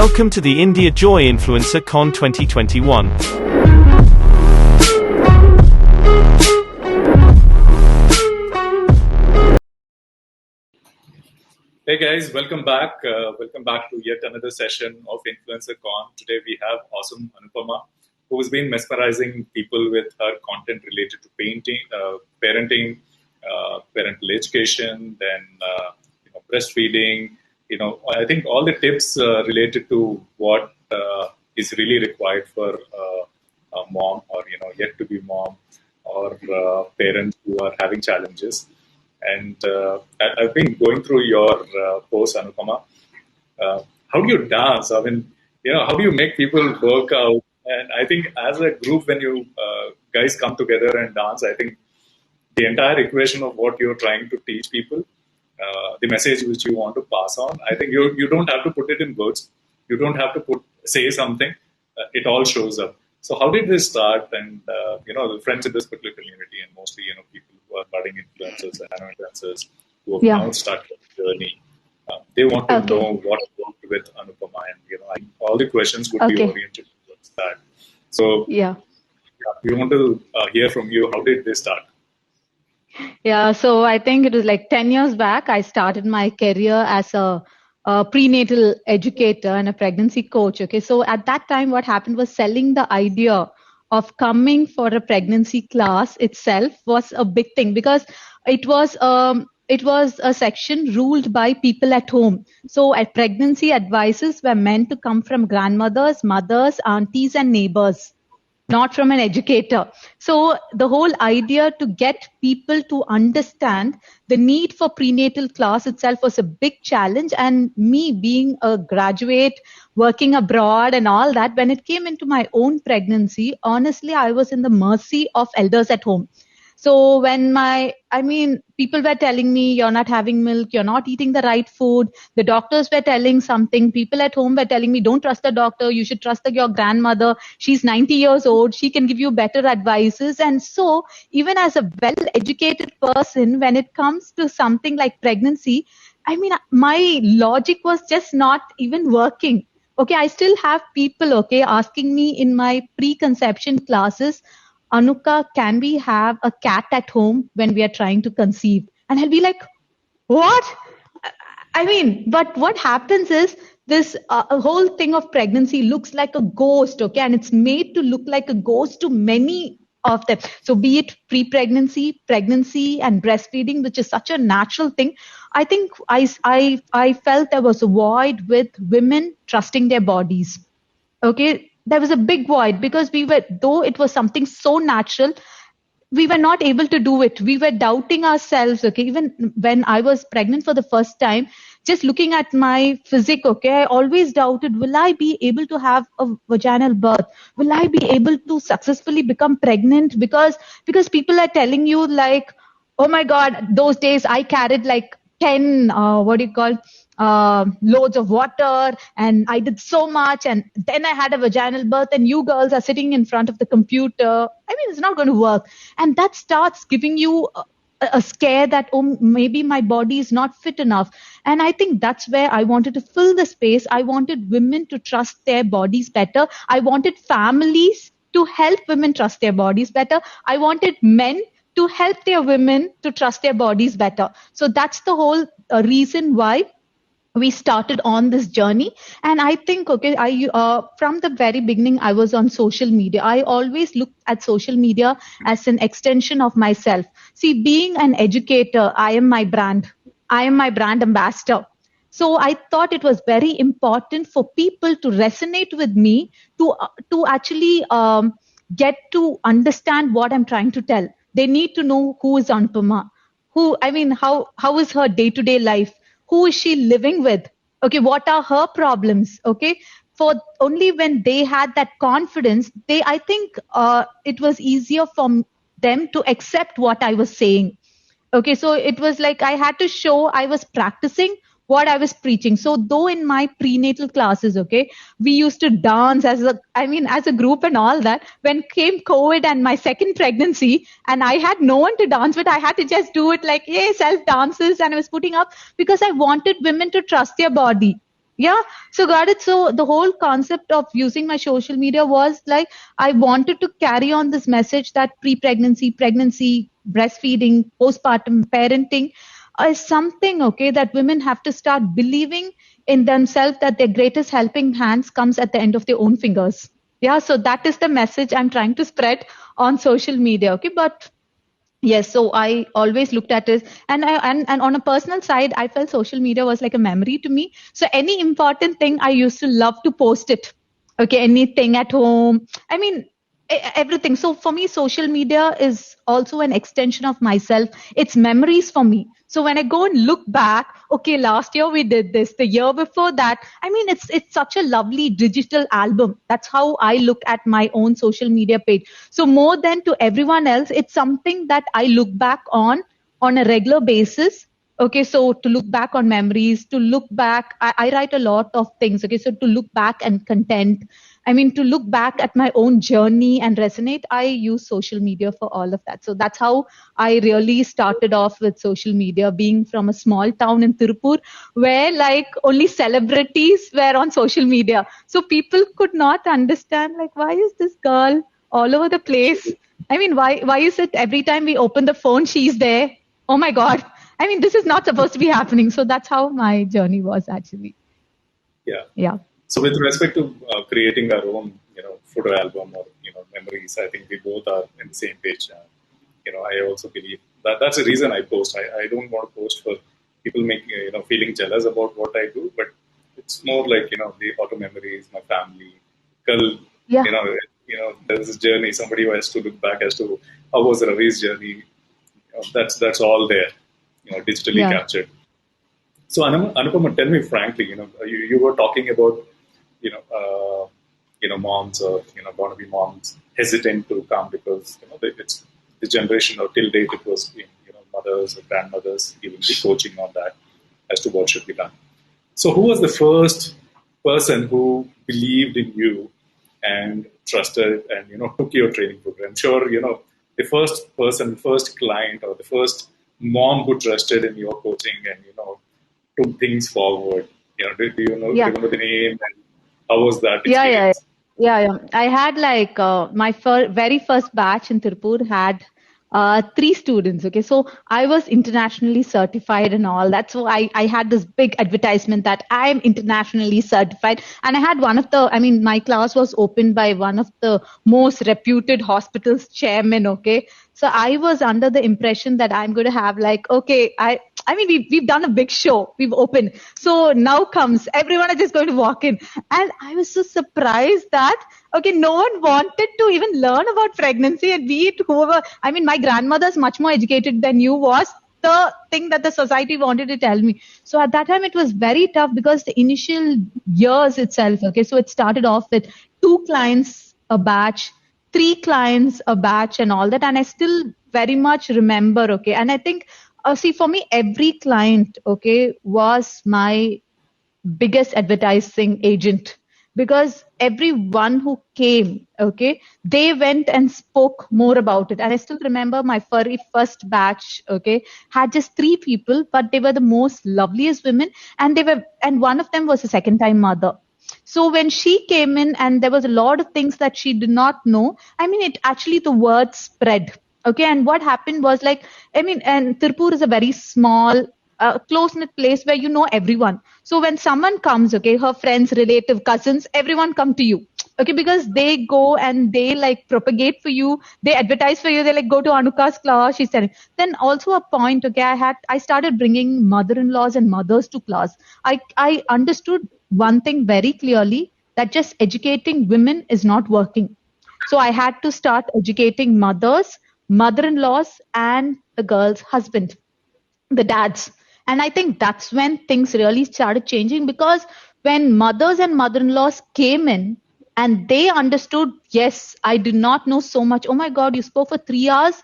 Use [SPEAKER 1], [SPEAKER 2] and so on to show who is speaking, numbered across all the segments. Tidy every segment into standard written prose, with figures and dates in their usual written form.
[SPEAKER 1] Welcome to the India Joy Influencer Con 2021.
[SPEAKER 2] Hey guys, welcome back. Welcome back to yet another session of Influencer Con. Today we have awesome Anupama, who has been mesmerizing people with her content related to painting, parenting, parental education, then breastfeeding. I think all the tips related to what is really required for a mom or yet to be mom or parents who are having challenges. And I've been going through your post, Anupama. How do you dance? I mean, how do you make people work out? And I think as a group, when you guys come together and dance, I think the entire equation of what you're trying to teach people, the message which you want to pass on, I think you don't have to put it in words. You don't have to say something. It all shows up. So how did this start? And the friends in this particular community, and mostly people who are budding influencers and nano-influencers who have now started the journey, they want to know what worked with Anupama, and all the questions would be oriented towards that. So we want to hear from you. How did this start?
[SPEAKER 3] Yeah, so I think it was like 10 years back, I started my career as a prenatal educator and a pregnancy coach. Okay, so at that time, what happened was selling the idea of coming for a pregnancy class itself was a big thing, because it was a section ruled by people at home. So pregnancy advices were meant to come from grandmothers, mothers, aunties, and neighbors, not from an educator. So the whole idea to get people to understand the need for prenatal class itself was a big challenge. And me being a graduate, working abroad and all that, when it came into my own pregnancy, honestly, I was in the mercy of elders at home. So when people were telling me, you're not having milk, you're not eating the right food. The doctors were telling something. People at home were telling me, don't trust the doctor. You should trust your grandmother. She's 90 years old. She can give you better advices. And so even as a well-educated person, when it comes to something like pregnancy, my logic was just not even working. Okay, I still have people, asking me in my preconception classes, Anuka, can we have a cat at home when we are trying to conceive? And I'll be like, what? But what happens is this whole thing of pregnancy looks like a ghost, and it's made to look like a ghost to many of them. So be it pre-pregnancy, pregnancy, and breastfeeding, which is such a natural thing. I think I felt there was a void with women trusting their bodies. Okay, there was a big void because though it was something so natural, we were not able to do it. We were doubting ourselves. Okay, even when I was pregnant for the first time, just looking at my physique, I always doubted, will I be able to have a vaginal birth? Will I be able to successfully become pregnant? Because people are telling you like, oh my God, those days I carried like 10, loads of water, and I did so much, and then I had a vaginal birth, and you girls are sitting in front of the computer. It's not going to work. And that starts giving you a scare that, oh, maybe my body is not fit enough. And I think that's where I wanted to fill the space. I wanted women to trust their bodies better. I wanted families to help women trust their bodies better. I wanted men to help their women to trust their bodies better. So that's the whole reason why we started on this journey. And I think, from the very beginning, I was on social media. I always looked at social media as an extension of myself. See, being an educator, I am my brand. I am my brand ambassador. So I thought it was very important for people to resonate with me, to actually get to understand what I'm trying to tell. They need to know who is Anupama, how is her day-to-day life? Who is she living with? Okay, what are her problems? Okay, for only when they had that confidence, I think it was easier for them to accept what I was saying. Okay, so it was like I had to show I was practicing what I was preaching. So though in my prenatal classes, we used to dance as a group and all that. When came COVID and my second pregnancy, and I had no one to dance with, I had to just do it like, self dances, and I was putting up because I wanted women to trust their body. Yeah, so got it. So the whole concept of using my social media was like I wanted to carry on this message that pre-pregnancy, pregnancy, breastfeeding, postpartum parenting is something, okay, that women have to start believing in themselves, that their greatest helping hands comes at the end of their own fingers. Yeah, so that is the message I'm trying to spread on social media. Okay, but yes, so I always looked at it, and on a personal side, I felt social media was like a memory to me. So any important thing, I used to love to post it. Okay, anything at home. I mean, everything. So for me, social media is also an extension of myself. It's memories for me. So when I go and look back, okay, last year we did this, the year before that. I mean, it's such a lovely digital album. That's how I look at my own social media page. So more than to everyone else, it's something that I look back on a regular basis. Okay, so to look back on memories, to look back, I write a lot of things. Okay, so to look back and content, I mean, to look back at my own journey and resonate, I use social media for all of that. So that's how I really started off with social media, being from a small town in Tirupur, where like only celebrities were on social media. So people could not understand, like, why is this girl all over the place? I mean, why is it every time we open the phone, she's there? Oh my God. I mean, this is not supposed to be happening. So that's how my journey was actually.
[SPEAKER 2] Yeah.
[SPEAKER 3] Yeah.
[SPEAKER 2] So with respect to creating our own, photo album or memories, I think we both are in the same page. I also believe that that's the reason I post. I don't want to post for people making feeling jealous about what I do, but it's more like the auto memories, my family, girl.
[SPEAKER 3] Yeah.
[SPEAKER 2] There's this journey. Somebody who has to look back as to how was Ravi's journey. That's all there, digitally
[SPEAKER 3] Yeah.
[SPEAKER 2] captured. So Anupama, tell me frankly, you were talking about, moms or wannabe moms hesitant to come because it's the generation or till date it was mothers or grandmothers giving the coaching on that as to what should be done. So who was the first person who believed in you and trusted and took your training program? Sure, the first person, first client, or the first mom who trusted in your coaching and took things forward. Do you know
[SPEAKER 3] Yeah.
[SPEAKER 2] remember the name and how was that
[SPEAKER 3] Yeah, yeah,
[SPEAKER 2] experience?
[SPEAKER 3] yeah. I had like my very first batch in Tirupur had three students. Okay, so I was internationally certified and all that. So I had this big advertisement that I am internationally certified. And I had I mean, my class was opened by one of the most reputed hospitals chairman. Okay, so I was under the impression that I'm going to have like, okay, I mean, we've done a big show. We've opened. So now comes everyone is just going to walk in. And I was so surprised that, okay, no one wanted to even learn about pregnancy and be it whoever. I mean, my grandmother's much more educated than you was the thing that the society wanted to tell me. So at that time, it was very tough because the initial years itself, okay, so it started off with 2 clients a batch, 3 clients a batch and all that. And I still very much remember, okay. And I think, see, for me, every client, okay, was my biggest advertising agent because everyone who came, okay, they went and spoke more about it. And I still remember my very first batch, okay, had just 3 people, but they were the most loveliest women. And one of them was a second time mother. So when she came in and there was a lot of things that she did not know, I mean, it actually, the word spread. Okay. And what happened was like, I mean, and Tirupur is a very small, close knit place where you know everyone. So when someone comes, okay, her friends, relative, cousins, everyone come to you. Okay, because they go and they like propagate for you, they advertise for you, they like go to Anuka's class, she's telling. Then also a point, okay, I started bringing mother-in-laws and mothers to class. I understood one thing very clearly, that just educating women is not working. So I had to start educating mothers, mother-in-laws, and the girl's husband, the dads. And I think that's when things really started changing, because when mothers and mother-in-laws came in and they understood, yes, I did not know so much. Oh my God, you spoke for 3 hours.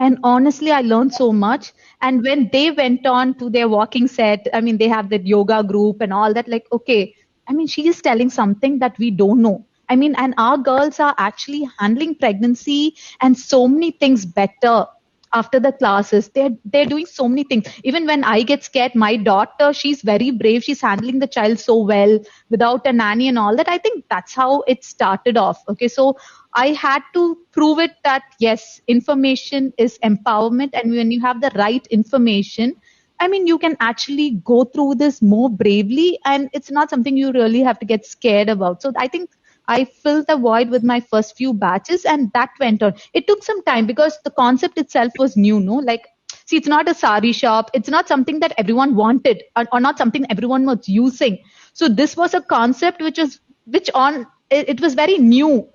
[SPEAKER 3] And honestly, I learned so much. And when they went on to their walking set, I mean, they have that yoga group and all that, like, okay, I mean, she is telling something that we don't know. I mean, and our girls are actually handling pregnancy and so many things better. after the classes. They're doing so many things. Even when I get scared, my daughter, she's very brave. She's handling the child so well without a nanny and all that. I think that's how it started off. Okay, so I had to prove it that yes, information is empowerment, and when you have the right information, I mean, you can actually go through this more bravely, and it's not something you really have to get scared about. So I think I filled the void with my first few batches, and that went on. It took some time because the concept itself was new, no? Like, see, it's not a sari shop. It's not something that everyone wanted, or not something everyone was using. So this was a concept it was very new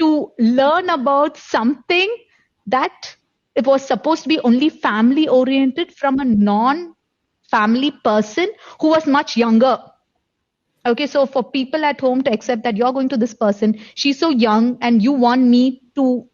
[SPEAKER 3] to learn about something that it was supposed to be only family oriented from a non family person who was much younger. Okay, so for people at home to accept that you're going to this person, she's so young, and you want me to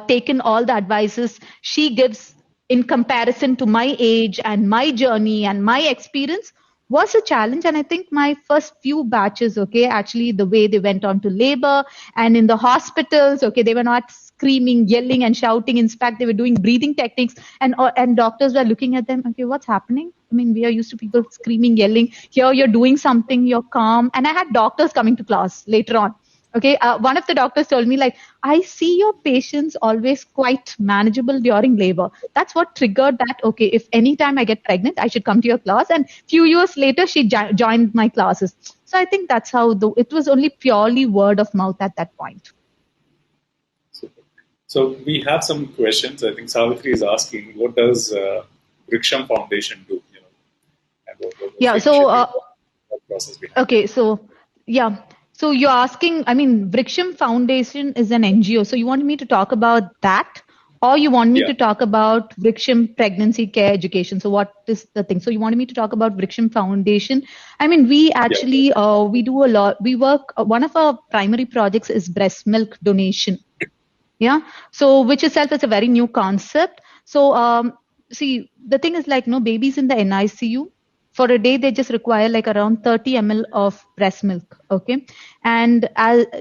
[SPEAKER 3] take in all the advices she gives in comparison to my age and my journey and my experience was a challenge. And I think my first few batches, okay, actually the way they went on to labor and in the hospitals, okay, they were not screaming, yelling and shouting. In fact, they were doing breathing techniques, and doctors were looking at them, okay, what's happening? I mean, we are used to people screaming, yelling. Here you're doing something, you're calm. And I had doctors coming to class later on. Okay, one of the doctors told me, like, I see your patients always quite manageable during labor. That's what triggered that, okay, if anytime I get pregnant, I should come to your class. And few years later, she joined my classes. So I think that's how it was only purely word of mouth at that point.
[SPEAKER 2] So we have some questions. I think Savitri is asking, what does Vriksham Foundation do? You know, and what process behind
[SPEAKER 3] okay, so yeah. So you're asking, I mean, Vriksham Foundation is an NGO. So you want me to talk about that, or you want me to talk about Vriksham Pregnancy Care Education? So what is the thing? So you wanted me to talk about Vriksham Foundation. I mean, we actually, we do a lot. We work, one of our primary projects is breast milk donation. Yeah. So which itself is a very new concept. So see, the thing is like, babies in the NICU, for a day, they just require like around 30 ml of breast milk. Okay. And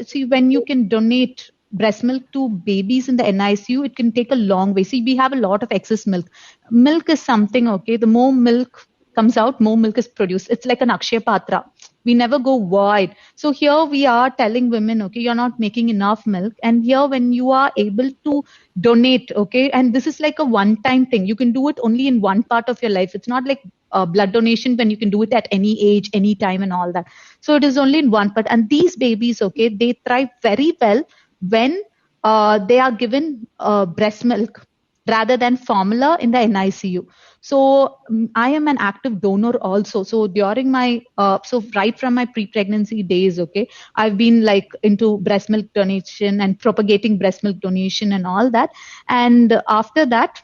[SPEAKER 3] see, when you can donate breast milk to babies in the NICU, it can take a long way. See, we have a lot of excess milk. Milk is something, okay, the more milk comes out, more milk is produced. It's like an Akshaya Patra. We never go wide. So here we are telling women, okay, you're not making enough milk. And here when you are able to donate, okay, and this is like a one-time thing. You can do it only in one part of your life. It's not like blood donation when you can do it at any age, any time and all that. So it is only in one part. And these babies, okay, they thrive very well when they are given breast milk rather than formula in the NICU. So I am an active donor also. So during my, so right from my pre-pregnancy days, okay, I've been like into breast milk donation and propagating breast milk donation and all that. And after that,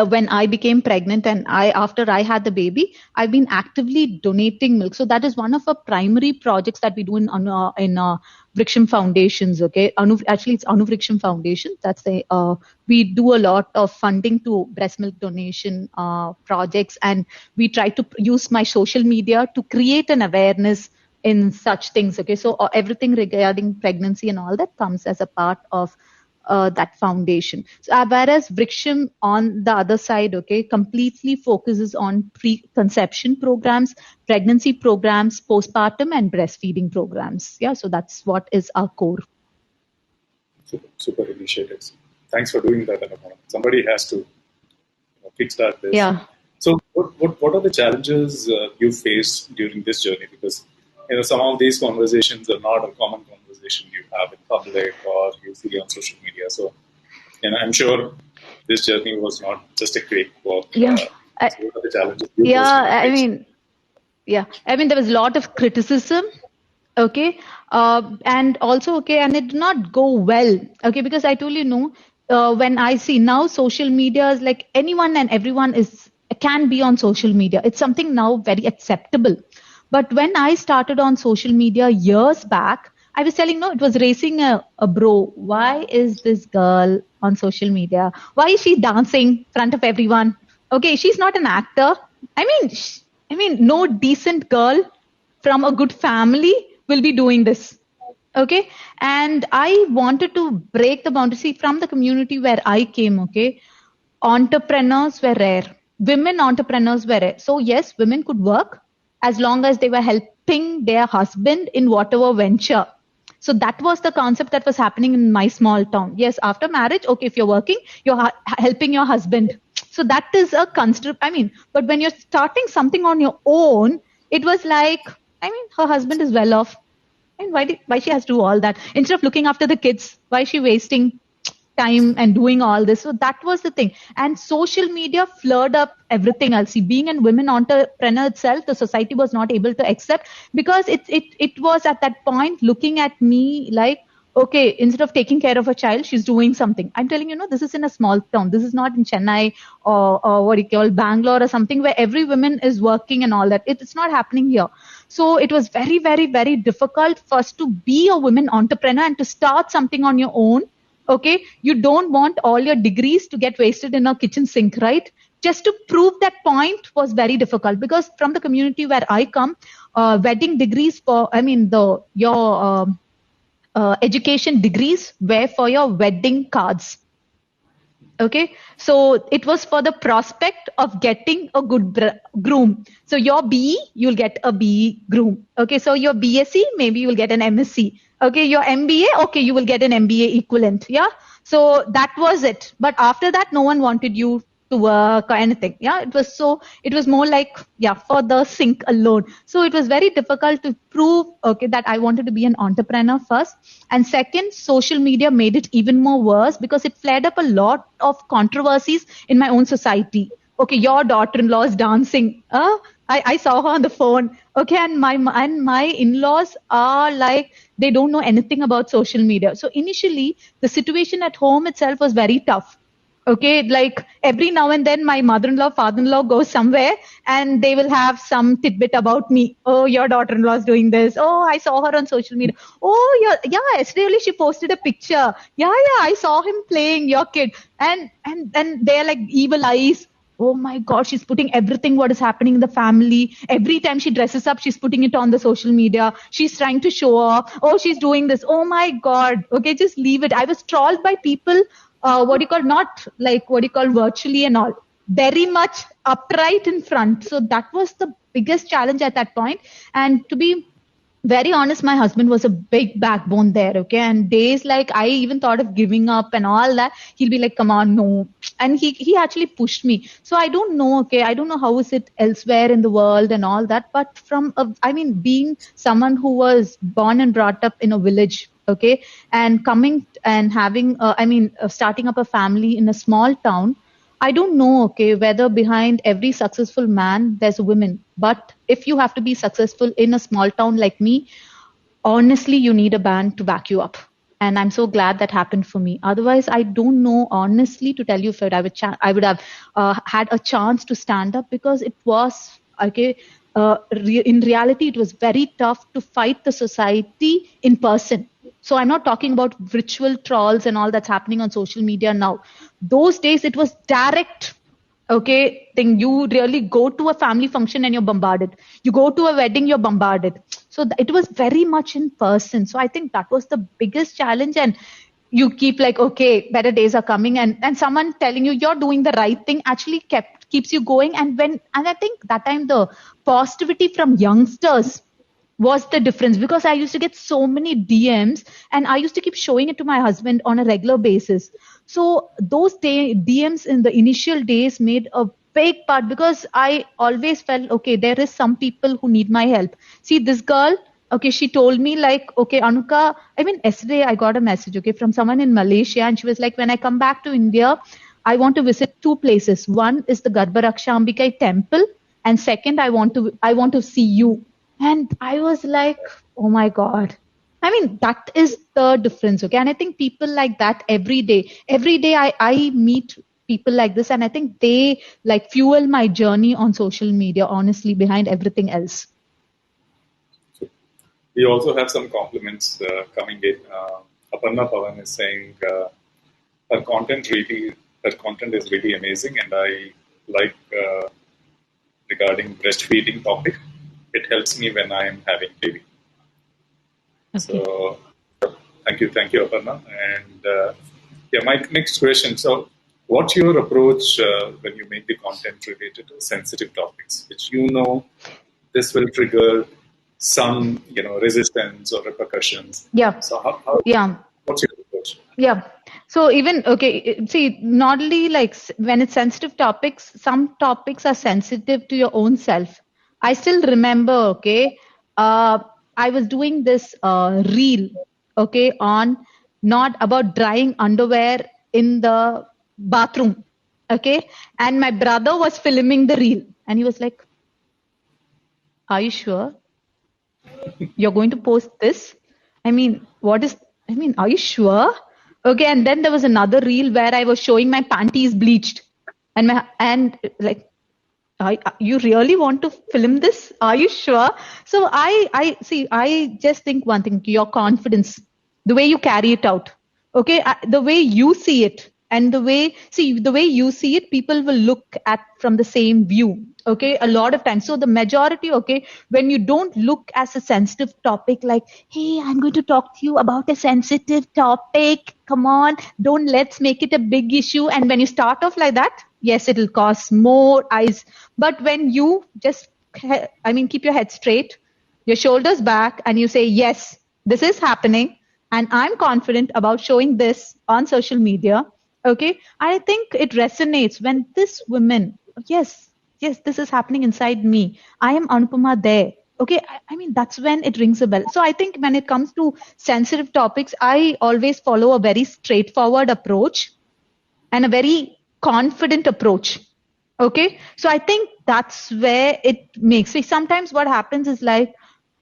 [SPEAKER 3] when I became pregnant and after I had the baby, I've been actively donating milk. So that is one of our primary projects that we do in Vriksham Foundations. Okay, actually it's Anu Vriksham Foundation. That's we do a lot of funding to breast milk donation projects, and we try to use my social media to create an awareness in such things. Okay, so everything regarding pregnancy and all that comes as a part of that foundation. So, whereas Vriksham on the other side, okay, completely focuses on preconception programs, pregnancy programs, postpartum and breastfeeding programs. Yeah, so that's what is our core.
[SPEAKER 2] Super initiatives. Thanks for doing that, Anupama. Somebody has to kickstart this.
[SPEAKER 3] Yeah.
[SPEAKER 2] So what are the challenges you face during this journey? Because some of these conversations are not a common conversation you have in public or you see on social media. So, I'm sure this journey was not just a quick walk.
[SPEAKER 3] Yeah.
[SPEAKER 2] So what are the challenges you
[SPEAKER 3] face? There was a lot of criticism. Okay. And also, okay, and it did not go well. Okay, because I told you, when I see now social media is like anyone and everyone can be on social media. It's something now very acceptable. But when I started on social media years back, I was telling, it was raising a bro. Why is this girl on social media? Why is she dancing in front of everyone? Okay, she's not an actor. I mean, no decent girl from a good family will be doing this. Okay, and I wanted to break the boundary. See, from the community where I came, okay, entrepreneurs were rare. Women entrepreneurs were rare. So yes, women could work as long as they were helping their husband in whatever venture. So that was the concept that was happening in my small town. Yes, after marriage, okay, if you're working, you're helping your husband. So that is a concept. I mean, but when you're starting something on your own, it was like, I mean, her husband is well off. And why she has to do all that instead of looking after the kids? Why is she wasting time and doing all this? So that was the thing. And social media flared up everything else. See, being a women entrepreneur itself, the society was not able to accept, because it was at that point looking at me like, okay, instead of taking care of a child, she's doing something. I'm telling you, no, this is in a small town. This is not in Chennai or what you call Bangalore or something where every woman is working and all that. It's not happening here. So it was very, very, very difficult for us to be a women entrepreneur and to start something on your own. Okay, you don't want all your degrees to get wasted in a kitchen sink, right? Just to prove that point was very difficult, because from the community where I come, wedding degrees your education degrees were for your wedding cards. Okay, so it was for the prospect of getting a good groom. So your BE, you'll get a BE groom. Okay, so your BSc, maybe you will get an MSc. Okay, your MBA, okay, you will get an MBA equivalent. Yeah, so that was it. But after that, no one wanted you to work or anything. Yeah, it was more like, yeah, for the sink alone. So it was very difficult to prove, okay, that I wanted to be an entrepreneur first. And second, social media made it even more worse, because it flared up a lot of controversies in my own society. Okay, your daughter-in-law is dancing. I saw her on the phone. Okay, and my in-laws are like, they don't know anything about social media. So initially, the situation at home itself was very tough. Okay, like every now and then my mother-in-law, father-in-law goes somewhere and they will have some tidbit about me. Oh, your daughter-in-law is doing this. Oh, I saw her on social media. Oh, yeah, yesterday only she posted a picture. Yeah, I saw him playing your kid. And they're like evil eyes. Oh my God, she's putting everything what is happening in the family. Every time she dresses up, she's putting it on the social media. She's trying to show off. Oh, she's doing this. Oh my God. Okay, just leave it. I was trolled by people, not like virtually and all, very much upright in front. So that was the biggest challenge at that point. And to be very honest, my husband was a big backbone there. Okay. And days like I even thought of giving up and all that, he'll be like, come on, no. And he actually pushed me. So I don't know. Okay. I don't know how is it elsewhere in the world and all that. But being someone who was born and brought up in a village, okay, and coming and having, starting up a family in a small town, I don't know, okay, whether behind every successful man there's a woman. But if you have to be successful in a small town like me, honestly, you need a band to back you up. And I'm so glad that happened for me. Otherwise, I don't know, honestly, to tell you if I would have had a chance to stand up, because it was, okay, in reality, it was very tough to fight the society in person. So I'm not talking about virtual trolls and all that's happening on social media now. Those days, it was direct. Okay, then you really go to a family function and you're bombarded. You go to a wedding, you're bombarded. So it was very much in person. So I think that was the biggest challenge. And you keep like, okay, better days are coming, and someone telling you you're doing the right thing actually keeps you going. And I think that time the positivity from youngsters was the difference, because I used to get so many DMs and I used to keep showing it to my husband on a regular basis. So those DMs in the initial days made a big part, because I always felt, okay, there is some people who need my help. See, this girl, okay, she told me like, okay, Anuka, yesterday I got a message, okay, from someone in Malaysia, and she was like, when I come back to India, I want to visit two places. One is the Garbharaksha Ambikai temple, and second, I want to see you. And I was like, oh my God. That is the difference. Okay. And I think people like that every day I meet people like this, and I think they like fuel my journey on social media, honestly, behind everything else.
[SPEAKER 2] We also have some compliments coming in. Aparna Pavan is saying her content is really amazing, and I like regarding breastfeeding topic. It helps me when I am having baby. Okay. So thank you, Aparna. And my next question. So What's your approach when you make the content related to sensitive topics, which this will trigger some resistance or repercussions?
[SPEAKER 3] Yeah.
[SPEAKER 2] So how
[SPEAKER 3] Yeah.
[SPEAKER 2] what's your approach?
[SPEAKER 3] Yeah. So even, okay, see, not only like when it's sensitive topics, some topics are sensitive to your own self. I still remember, okay, I was doing this reel, okay, on not about drying underwear in the bathroom, okay, and my brother was filming the reel, and he was like, "Are you sure you're going to post this? I mean, are you sure?" Okay, and then there was another reel where I was showing my panties bleached, and like, you really want to film this? Are you sure? So I see. I just think one thing: your confidence, the way you carry it out. Okay, the way you see it, and the way you see it, people will look at from the same view. Okay, a lot of times. So the majority, okay, when you don't look as a sensitive topic, like, hey, I'm going to talk to you about a sensitive topic. Come on, don't let's make it a big issue. And when you start off like that, yes, it'll cause more eyes. But when you just, keep your head straight, your shoulders back, and you say, yes, this is happening, and I'm confident about showing this on social media. Okay, I think it resonates when this woman, yes, this is happening inside me. I am Anupama there. Okay, that's when it rings a bell. So I think when it comes to sensitive topics, I always follow a very straightforward approach and a very confident approach. Okay, so I think that's where it makes. See, sometimes what happens is like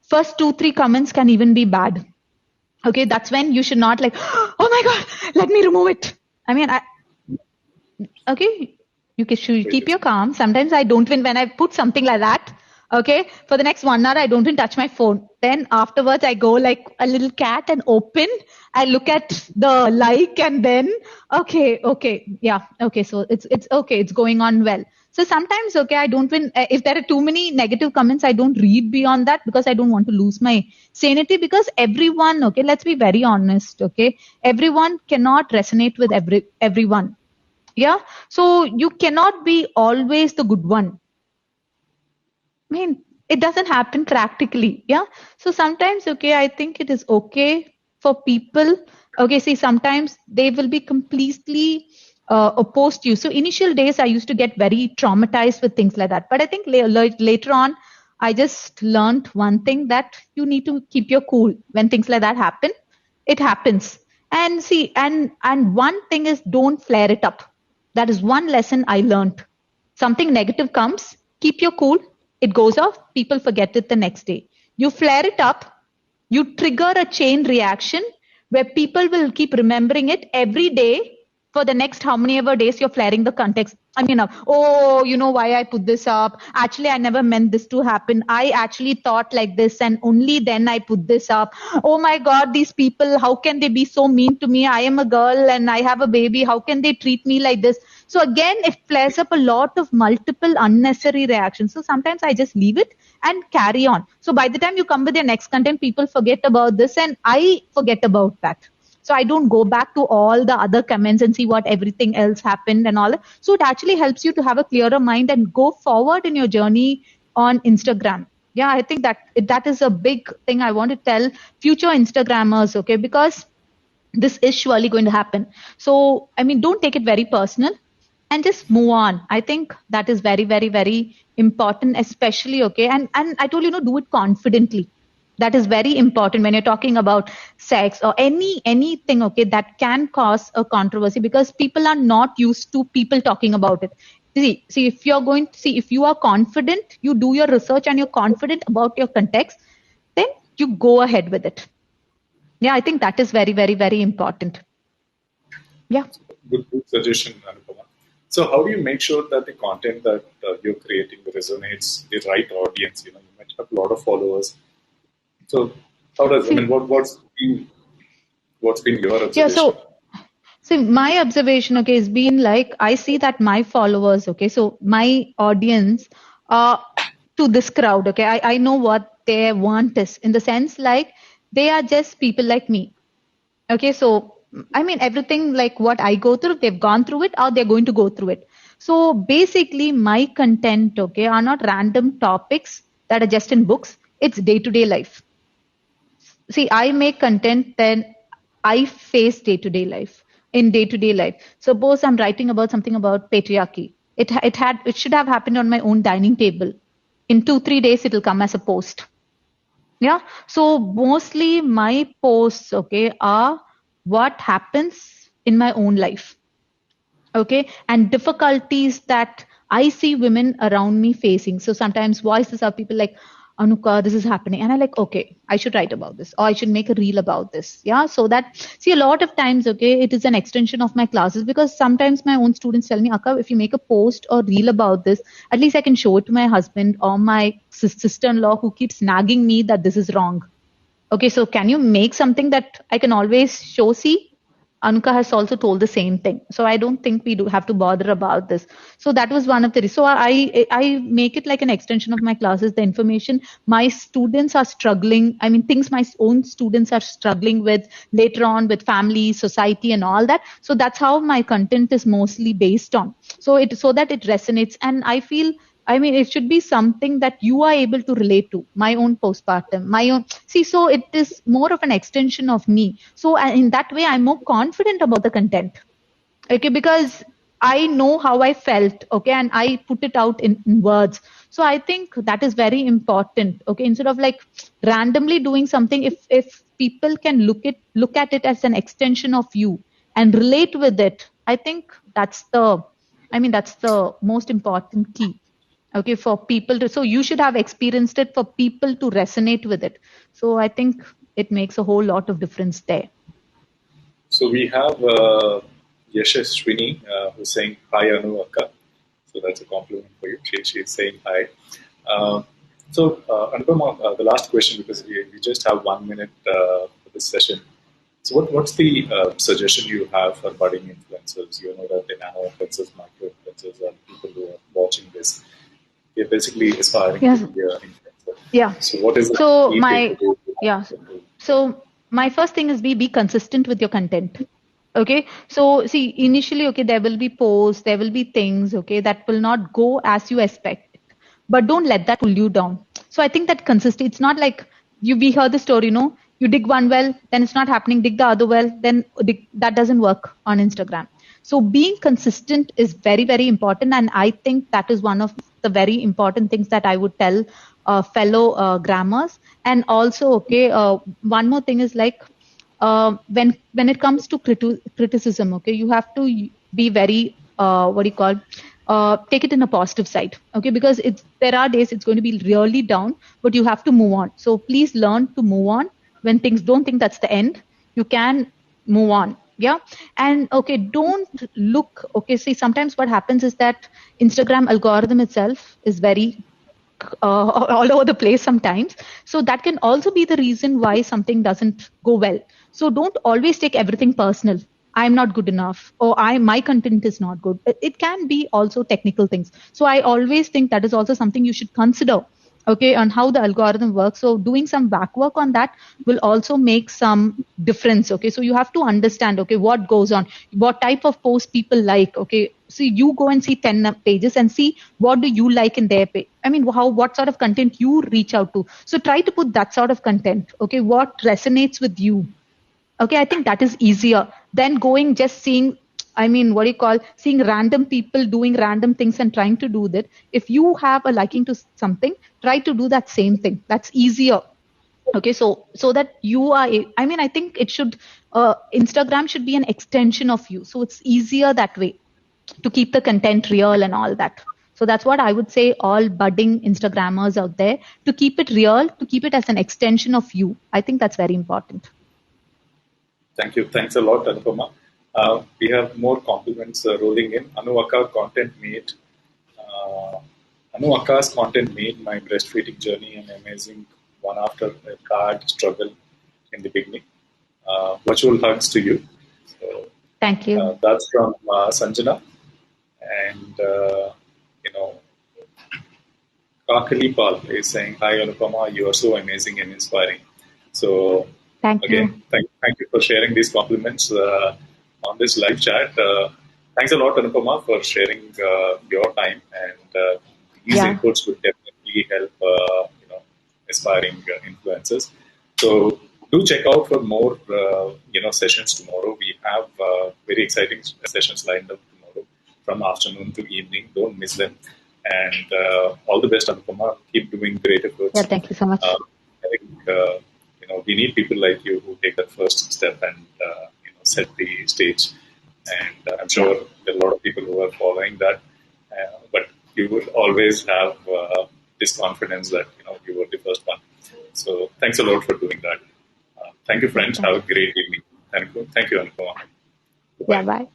[SPEAKER 3] first 2-3 comments can even be bad. Okay, that's when you should not like, oh my god, let me remove it. Okay, should keep your calm. Sometimes I don't win when I put something like that. Okay, for the next 1 hour, I don't even touch my phone. Then afterwards, I go like a little cat and open. I look at the like, and then okay, yeah, okay. So it's okay. It's going on well. So sometimes, okay, I don't win. If there are too many negative comments, I don't read beyond that because I don't want to lose my sanity. Because everyone, okay, let's be very honest, okay, everyone cannot resonate with everyone. Yeah, so you cannot be always the good one. It doesn't happen practically. Yeah, so sometimes, okay, I think it is okay for people. Okay, see, sometimes they will be completely opposed to you. So initial days I used to get very traumatized with things like that, but I think later on I just learned one thing, that you need to keep your cool when things like that happen. It happens. And see, and one thing is, don't flare it up. That is one lesson I learned. Something negative comes, keep your cool. It goes off, people forget it the next day. You flare it up, you trigger a chain reaction where people will keep remembering it every day for the next how many ever days you're flaring the context. Oh, you know why I put this up? Actually, I never meant this to happen. I actually thought like this, and only then I put this up. Oh my God, these people, how can they be so mean to me? I am a girl and I have a baby. How can they treat me like this? So again, it flares up a lot of multiple unnecessary reactions. So sometimes I just leave it and carry on. So by the time you come with your next content, people forget about this and I forget about that. So I don't go back to all the other comments and see what everything else happened and all that. So it actually helps you to have a clearer mind and go forward in your journey on Instagram. Yeah, I think that is a big thing I want to tell future Instagrammers, okay, because this is surely going to happen. So, don't take it very personal and just move on. I think that is very, very, very important, especially, okay. And I told you, do it confidently. That is very important when you're talking about sex or anything, okay, that can cause a controversy because people are not used to people talking about it. See, if you are confident, you do your research and you're confident about your context, then you go ahead with it. Yeah, I think that is very, very, very important. Yeah.
[SPEAKER 2] Good suggestion, Anupama. So how do you make sure that the content that you're creating resonates the right audience? You might have a lot of followers. So how does what's been your observation?
[SPEAKER 3] Yeah, so my observation, okay, has been like, I see that my followers, okay, so my audience, to this crowd, okay, I know what their want is, in the sense like they are just people like me. Okay, so I mean, everything like what I go through, they've gone through it or they're going to go through it. So basically, my content, okay, are not random topics that are just in books. It's day to day life. See, I make content, then I face day to day life. In day to day life, suppose I'm writing about something about patriarchy. It should have happened on my own dining table. In 2 3 days, it will come as a post. Yeah. So mostly my posts, okay, are what happens in my own life. Okay. And difficulties that I see women around me facing. So sometimes voices of people like, Anuka, this is happening. And I like, okay, I should write about this or I should make a reel about this. Yeah. So that, see, a lot of times, okay, it is an extension of my classes because sometimes my own students tell me, Akka, if you make a post or reel about this, at least I can show it to my husband or my sister-in-law who keeps nagging me that this is wrong. Okay. So can you make something that I can always show, see? Anuka has also told the same thing. So I don't think we do have to bother about this. So that was one of the reasons. So I make it like an extension of my classes. The information my students are struggling. I mean, things my own students are struggling with later on with family, society, and all that. So that's how my content is mostly based on. So that it resonates, and I feel. I mean, it should be something that you are able to relate to. My own postpartum, my own. See, so it is more of an extension of me. So in that way, I'm more confident about the content. Okay, because I know how I felt. Okay, and I put it out in words. So I think that is very important. Okay, instead of like randomly doing something, if people can look at it as an extension of you and relate with it, I think that's the. I mean, that's the most important key. Okay, for people to, so you should have experienced it for people to resonate with it. So I think it makes a whole lot of difference there.
[SPEAKER 2] So we have Yashaswini who's saying hi Anu Akka. So that's a compliment for you. She's saying hi. Anupama, the last question, because we just have 1 minute for this session. So what's the suggestion you have for budding influencers? You know that the nano influencers, micro influencers, and people who are watching this, they're basically aspiring
[SPEAKER 3] Yes.
[SPEAKER 2] to be an influencer.
[SPEAKER 3] Yeah.
[SPEAKER 2] So what is the
[SPEAKER 3] So
[SPEAKER 2] key
[SPEAKER 3] my
[SPEAKER 2] takeaway
[SPEAKER 3] yeah.
[SPEAKER 2] you can do?
[SPEAKER 3] So my first thing is be consistent with your content. Okay. So see, initially, okay, there will be posts, there will be things, okay, that will not go as you expect, but don't let that pull you down. So I think that consistency. It's not like we heard the story, you dig one well, then it's not happening. Dig the other well, then that doesn't work on Instagram. So being consistent is very, very important, and I think that is one of the very important things that I would tell fellow grammars. And also, okay, one more thing is like when it comes to criticism, okay, you have to be very what do you call take it in a positive side, okay, because there are days it's going to be really down, but you have to move on. So please learn to move on when things, don't think that's the end. You can move on. Yeah. And okay, don't look, okay, see, sometimes what happens is that Instagram algorithm itself is very all over the place sometimes. So that can also be the reason why something doesn't go well. So don't always take everything personal. I'm not good enough, or my content is not good. It can be also technical things. So I always think that is also something you should consider. Okay, on how the algorithm works. So doing some back work on that will also make some difference. Okay, so you have to understand, okay, what goes on, what type of post people like. Okay, so you go and see 10 pages and see what do you like in their page. I mean, what sort of content you reach out to. So try to put that sort of content. Okay, what resonates with you. Okay, I think that is easier than going just seeing, I mean, what do you call, seeing random people doing random things and trying to do that. If you have a liking to something, try to do that same thing. That's easier. Okay, so that you are, I mean, I think it should, Instagram should be an extension of you. So it's easier that way to keep the content real and all that. So that's what I would say, all budding Instagrammers out there, to keep it real, to keep it as an extension of you. I think that's very important.
[SPEAKER 2] Thank you. Thanks a lot, Anupama. We have more compliments rolling in. Anu Akka content made. Anu Akka's content made my breastfeeding journey an amazing one after a hard struggle in the beginning. Virtual hugs to you. So,
[SPEAKER 3] Thank you.
[SPEAKER 2] that's from Sanjana. And, Kakali Pal is saying, hi Anupama, you are so amazing and inspiring. So
[SPEAKER 3] Thank you.
[SPEAKER 2] Again, thank you for sharing these compliments on this live chat. Thanks a lot, Anupama, for sharing your time, and these
[SPEAKER 3] Yeah.
[SPEAKER 2] inputs would definitely help aspiring influencers. So do check out for more sessions tomorrow. We have very exciting sessions lined up tomorrow from afternoon to evening. Don't miss them. And all the best, Anupama. Keep doing great efforts.
[SPEAKER 3] Yeah, thank you so much.
[SPEAKER 2] I think we need people like you who take that first step and set the stage. And I'm sure there are a lot of people who are following that, but you will always have this confidence that you were the first one. So thanks a lot for doing that. Thank you, friends. Have a great evening. Thank you, Anupama.
[SPEAKER 3] Yeah,
[SPEAKER 2] Goodbye.
[SPEAKER 3] bye.